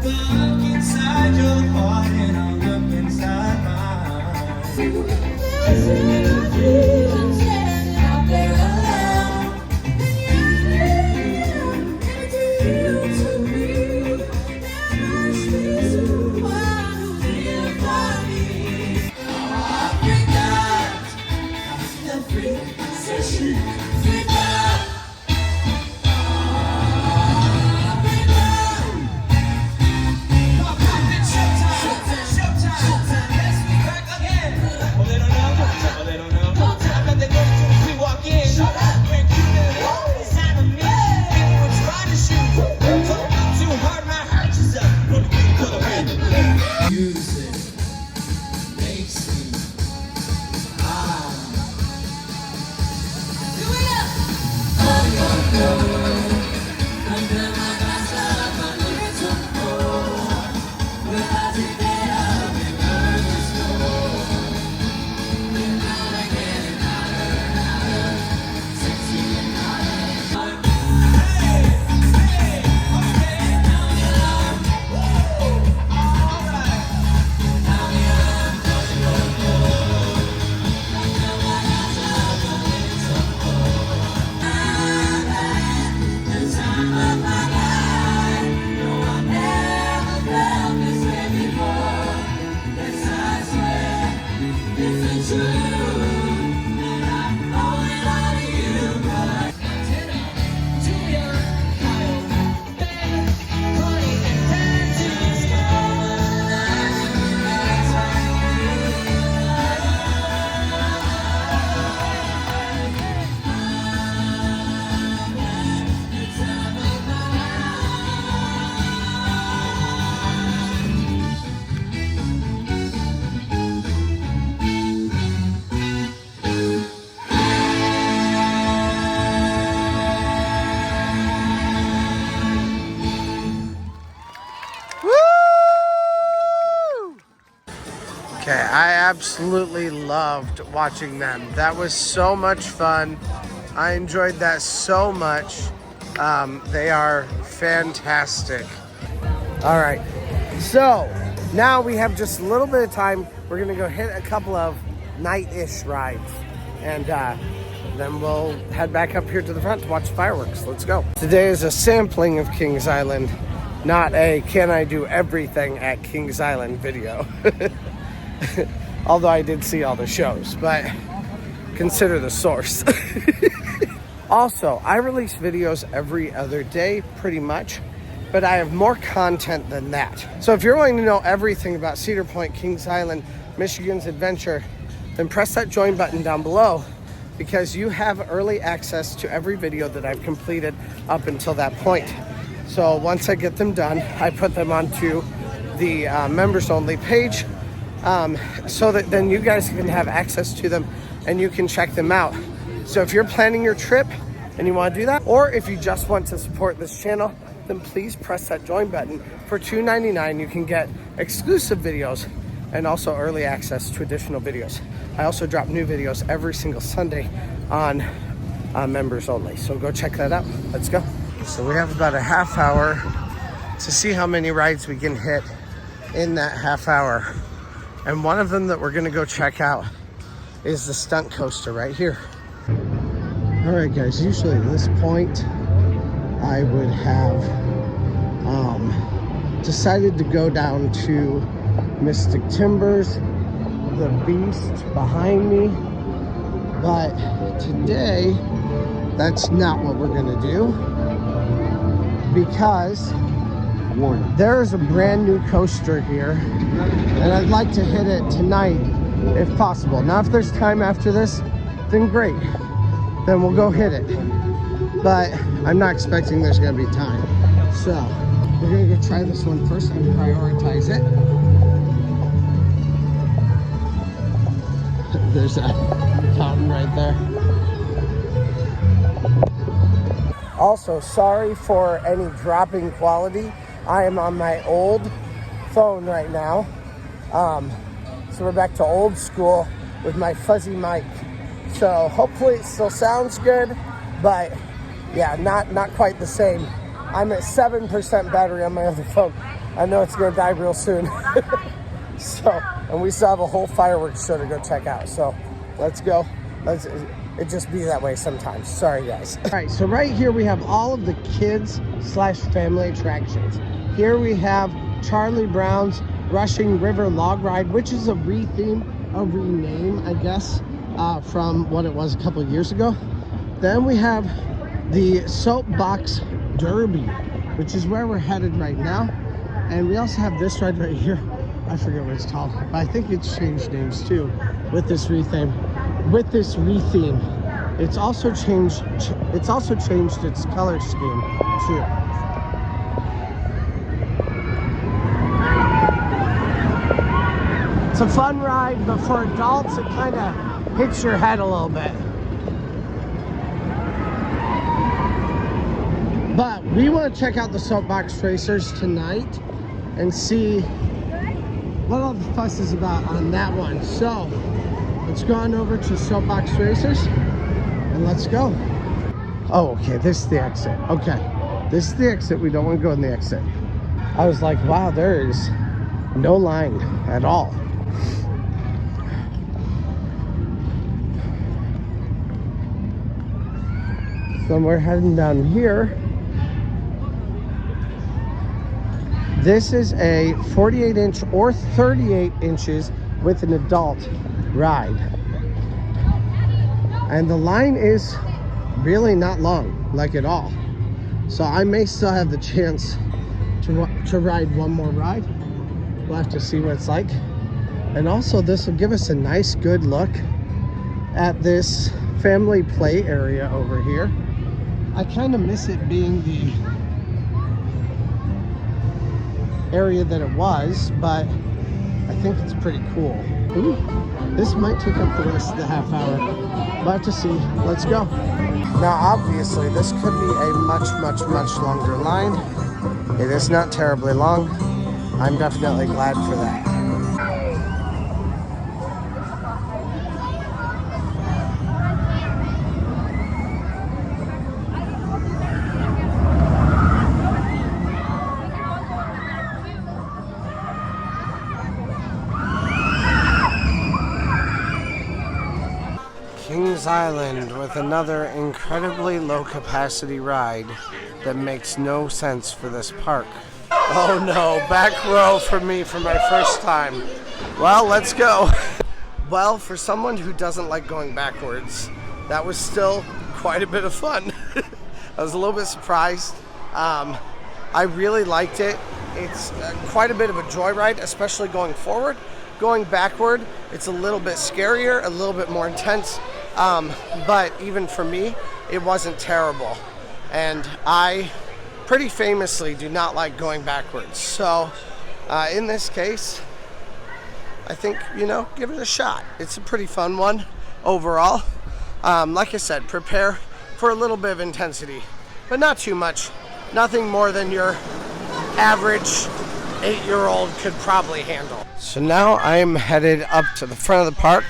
Look inside your heart and I'll look inside mine. There's little visions standing out there alone. And you to me. There must be someone who's here for me. Africa, the freak, so chic. Africa. Okay, I absolutely loved watching them. That was so much fun. I enjoyed that so much. They are fantastic. All right, so now we have just a little bit of time. We're gonna go hit a couple of night-ish rides, and then we'll head back up here to the front to watch fireworks. Let's go. Today is a sampling of Kings Island, not a can I do everything at Kings Island video. Although I did see all the shows, but consider the source. Also, I release videos every other day, pretty much, but I have more content than that. So if you're wanting to know everything about Cedar Point, Kings Island, Michigan's adventure, then press that join button down below, because you have early access to every video that I've completed up until that point. So once I get them done, I put them onto the members only page, so that then you guys can have access to them and you can check them out. So if you're planning your trip and you want to do that, or if you just want to support this channel, then please press that join button. For $2.99 you can get exclusive videos and also early access to additional videos. I also drop new videos every single Sunday on members only, so go check that out. Let's go. So we have about a half hour to see how many rides we can hit in that half hour, and one of them that we're gonna go check out is the stunt coaster right here. All right guys, usually at this point I would have decided to go down to Mystic Timbers, the Beast behind me, but today that's not what we're gonna do, because there is a brand new coaster here and I'd like to hit it tonight if possible. Now if there's time after this, then great, then we'll go hit it, but I'm not expecting there's gonna be time. So we're gonna go try this one first and prioritize it. There's a fountain right there. Also, sorry for any dropping quality. I am on my old phone right now. So we're back to old school with my fuzzy mic. So hopefully it still sounds good, but yeah, not quite the same. I'm at 7% battery on my other phone. I know it's gonna die real soon. So, and we still have a whole fireworks show to go check out. So let's go. It just be that way sometimes. Sorry guys. All right, so right here we have all of the kids / family attractions. Here we have Charlie Brown's Rushing River Log Ride, which is a rename, I guess, from what it was a couple of years ago. Then we have the Soapbox Derby, which is where we're headed right now. And we also have this ride right here. I forget what it's called, but I think it's changed names too with this retheme. It's also changed its color scheme too. It's a fun ride, but for adults it kind of hits your head a little bit. But we want to check out the Soapbox Racers tonight and see what all the fuss is about on that one. So let's go on over to Soapbox Racers and let's go. Oh, okay, this is the exit. Okay, this is the exit. We don't want to go in the exit. I was like, wow, there is no line at all. So we're heading down here. This is a 48-inch or 38 inches with an adult ride. And the line is really not long, like at all. So I may still have the chance to ride one more ride. We'll have to see what it's like. And also this will give us a nice good look at this family play area over here. I kind of miss it being the area that it was, but I think it's pretty cool. Ooh, this might take up the rest of the half hour. We'll have to see. Let's go. Now obviously this could be a much longer line. It is not terribly long. I'm definitely glad for that. Kings Island with another incredibly low capacity ride that makes no sense for this park. Oh no, back row for me for my first time. Well, let's go. Well, for someone who doesn't like going backwards, that was still quite a bit of fun. I was a little bit surprised. I really liked it. It's quite a bit of a joyride, especially going forward. Going backward, it's a little bit scarier, a little bit more intense. But even for me, it wasn't terrible. And I pretty famously do not like going backwards. So in this case, I think, you know, give it a shot. It's a pretty fun one overall. Like I said, prepare for a little bit of intensity, but not too much. Nothing more than your average 8-year-old could probably handle. So now I am headed up to the front of the park.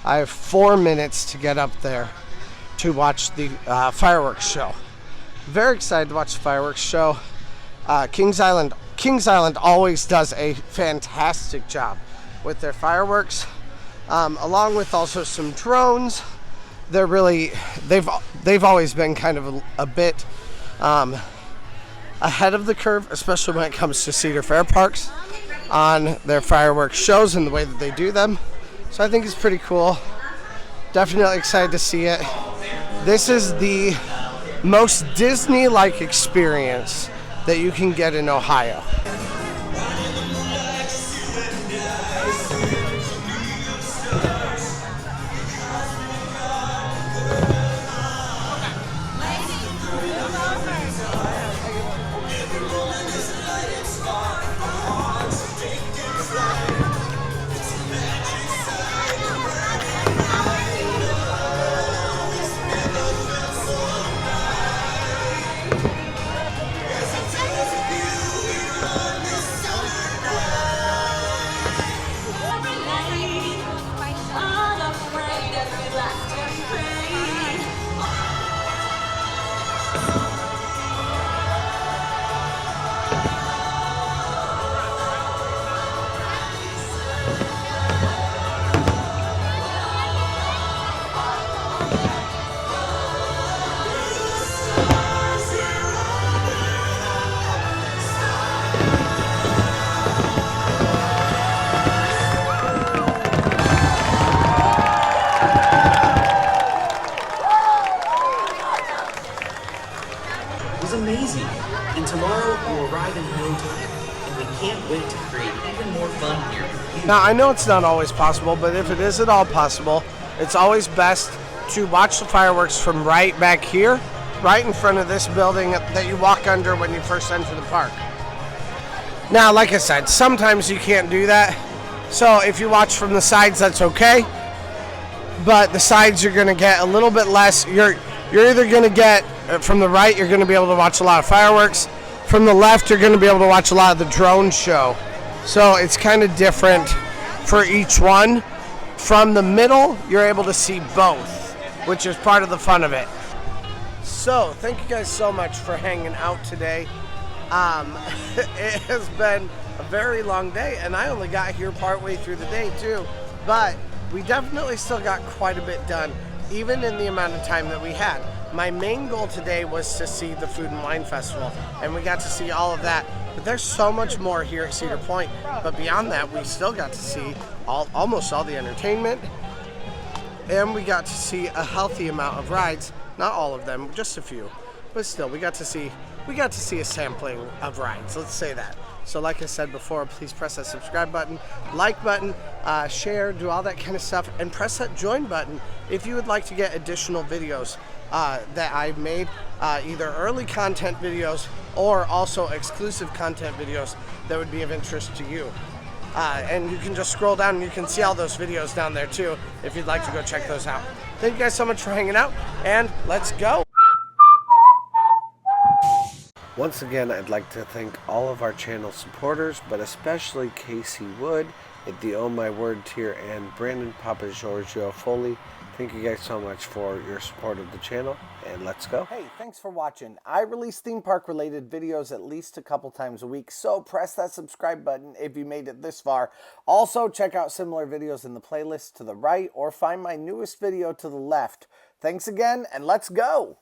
I have 4 minutes to get up there to watch the fireworks show. Very excited to watch the fireworks show. Kings Island always does a fantastic job with their fireworks, along with also some drones. They're really, they've always been kind of a bit ahead of the curve, especially when it comes to Cedar Fair parks on their fireworks shows and the way that they do them. So I think it's pretty cool. Definitely excited to see it. This is the most Disney-like experience that you can get in Ohio. Amazing. And tomorrow we'll arrive in no time. And we can't wait to create even more fun here. Now, I know it's not always possible, but if it is at all possible, it's always best to watch the fireworks from right back here, right in front of this building that you walk under when you first enter the park. Now, like I said, sometimes you can't do that. So if you watch from the sides, that's okay. But the sides, you're going to get a little bit less. You're either going to get, from the right, you're going to be able to watch a lot of fireworks. From the left, you're going to be able to watch a lot of the drone show. So it's kind of different for each one. From the middle, you're able to see both, which is part of the fun of it. So thank you guys so much for hanging out today. It has been a very long day, and I only got here partway through the day too. But we definitely still got quite a bit done, even in the amount of time that we had. My main goal today was to see the Food and Wine Festival, and we got to see all of that. But there's so much more here at Cedar Point. But beyond that, we still got to see almost all the entertainment, and we got to see a healthy amount of rides. Not all of them, just a few. But still, we got to see a sampling of rides. Let's say that. So like I said before, please press that subscribe button, like button, share, do all that kind of stuff, and press that join button if you would like to get additional videos that I've made, either early content videos or also exclusive content videos that would be of interest to you. And you can just scroll down and you can see all those videos down there too if you'd like to go check those out. Thank you guys so much for hanging out, and let's go. Once again, I'd like to thank all of our channel supporters, but especially Casey Wood at the Oh My Word tier and Brandon Papa Giorgio Foley. Thank you guys so much for your support of the channel, and let's go. Hey, thanks for watching. I release theme park related videos at least a couple times a week, so press that subscribe button if you made it this far. Also, check out similar videos in the playlist to the right, or find my newest video to the left. Thanks again, and let's go.